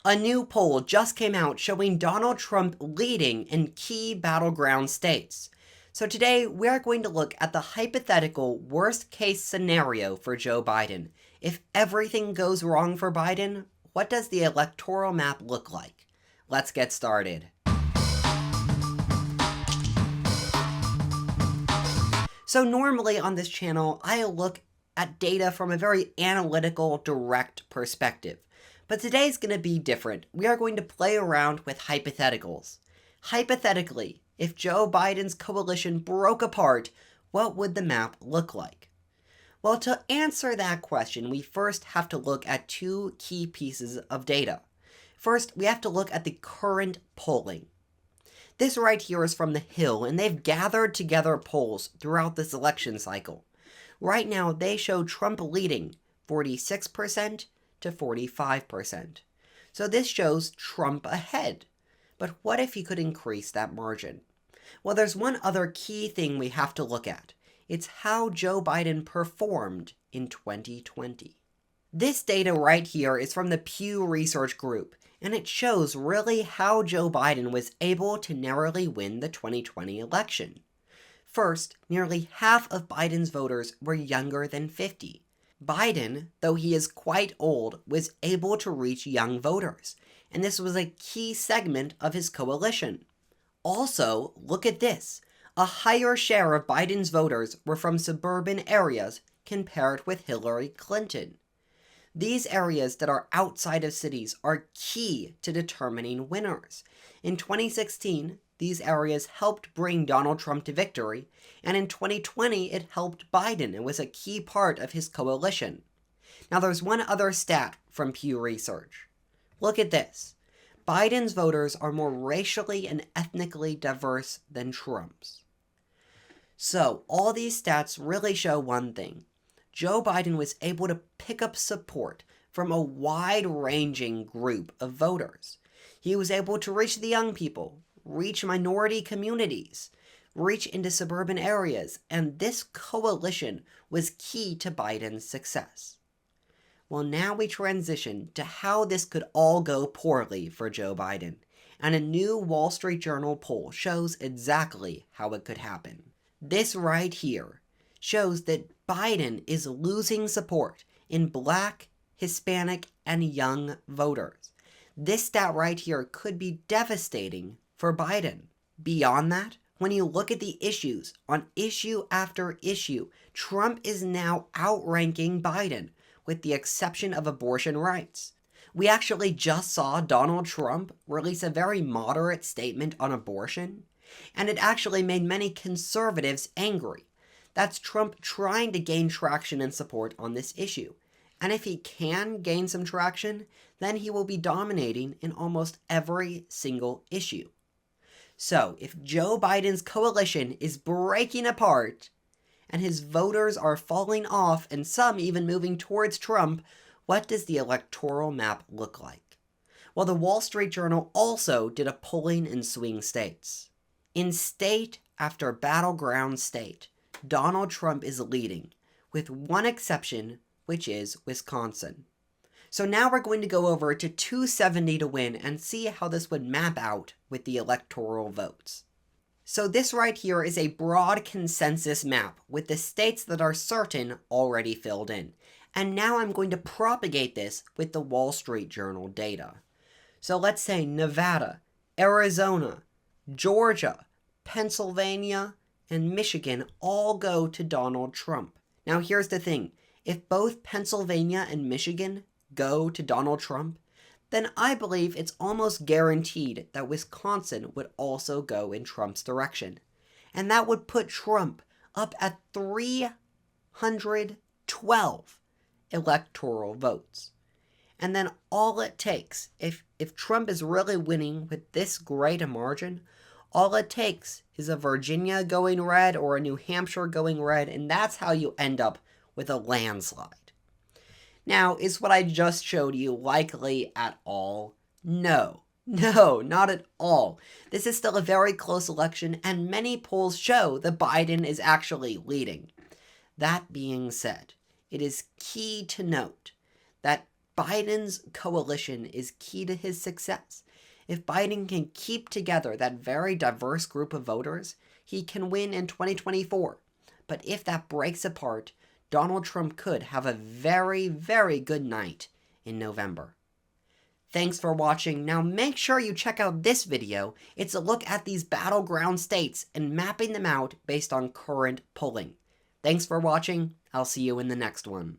A new poll just came out showing Donald Trump leading in key battleground states. So today we're going to look at the hypothetical worst case scenario for Joe Biden. If everything goes wrong for Biden, what does the electoral map look like? Let's get started. So normally on this channel, I look at data from a very analytical, direct perspective. But today's going to be different. We are going to play around with hypotheticals. Hypothetically, if Joe Biden's coalition broke apart, what would the map look like? Well, to answer that question, we first have to look at two key pieces of data. First, we have to look at the current polling. This right here is from The Hill, and they've gathered together polls throughout this election cycle. Right now, they show Trump leading 46% to 45%. So this shows Trump ahead. But what if he could increase that margin? Well, there's one other key thing we have to look at. It's how Joe Biden performed in 2020. This data right here is from the Pew Research Group, and it shows really how Joe Biden was able to narrowly win the 2020 election. First, nearly half of Biden's voters were younger than 50. Biden, though he is quite old, was able to reach young voters, and this was a key segment of his coalition. Also, look at this. A higher share of Biden's voters were from suburban areas compared with Hillary Clinton. These areas that are outside of cities are key to determining winners. In 2016, these areas helped bring Donald Trump to victory, and in 2020, it helped Biden. It was a key part of his coalition. Now, there's one other stat from Pew Research. Look at this. Biden's voters are more racially and ethnically diverse than Trump's. So, all these stats really show one thing. Joe Biden was able to pick up support from a wide-ranging group of voters. He was able to reach the young people, reach minority communities, reach into suburban areas, and this coalition was key to Biden's success. Well, now we transition to how this could all go poorly for Joe Biden, and a new Wall Street Journal poll shows exactly how it could happen. This right here shows that Biden is losing support in Black, Hispanic, and young voters. This stat right here could be devastating for Biden. Beyond that, when you look at the issues, on issue after issue, Trump is now outranking Biden, with the exception of abortion rights. We actually just saw Donald Trump release a very moderate statement on abortion, and it actually made many conservatives angry. That's Trump trying to gain traction and support on this issue. And if he can gain some traction, then he will be dominating in almost every single issue. So, if Joe Biden's coalition is breaking apart, and his voters are falling off, and some even moving towards Trump, what does the electoral map look like? Well, the Wall Street Journal also did a polling in swing states. In state after battleground state, Donald Trump is leading, with one exception, which is Wisconsin. So now we're going to go over to 270 to win and see how this would map out with the electoral votes. So this right here is a broad consensus map with the states that are certain already filled in. And now I'm going to propagate this with the Wall Street Journal data. So let's say Nevada, Arizona, Georgia, Pennsylvania, and Michigan all go to Donald Trump. Now here's the thing. If both Pennsylvania and Michigan go to Donald Trump, then I believe it's almost guaranteed that Wisconsin would also go in Trump's direction. And that would put Trump up at 312 electoral votes. And then all it takes, if Trump is really winning with this great a margin, all it takes is a Virginia going red or a New Hampshire going red, and that's how you end up with a landslide. Now, is what I just showed you likely at all? No, not at all. This is still a very close election, and many polls show that Biden is actually leading. That being said, it is key to note that Biden's coalition is key to his success. If Biden can keep together that very diverse group of voters, he can win in 2024. But if that breaks apart, Donald Trump could have a very, very good night in November. Thanks for watching. Now make sure you check out this video. It's a look at these battleground states and mapping them out based on current polling. Thanks for watching. I'll see you in the next one.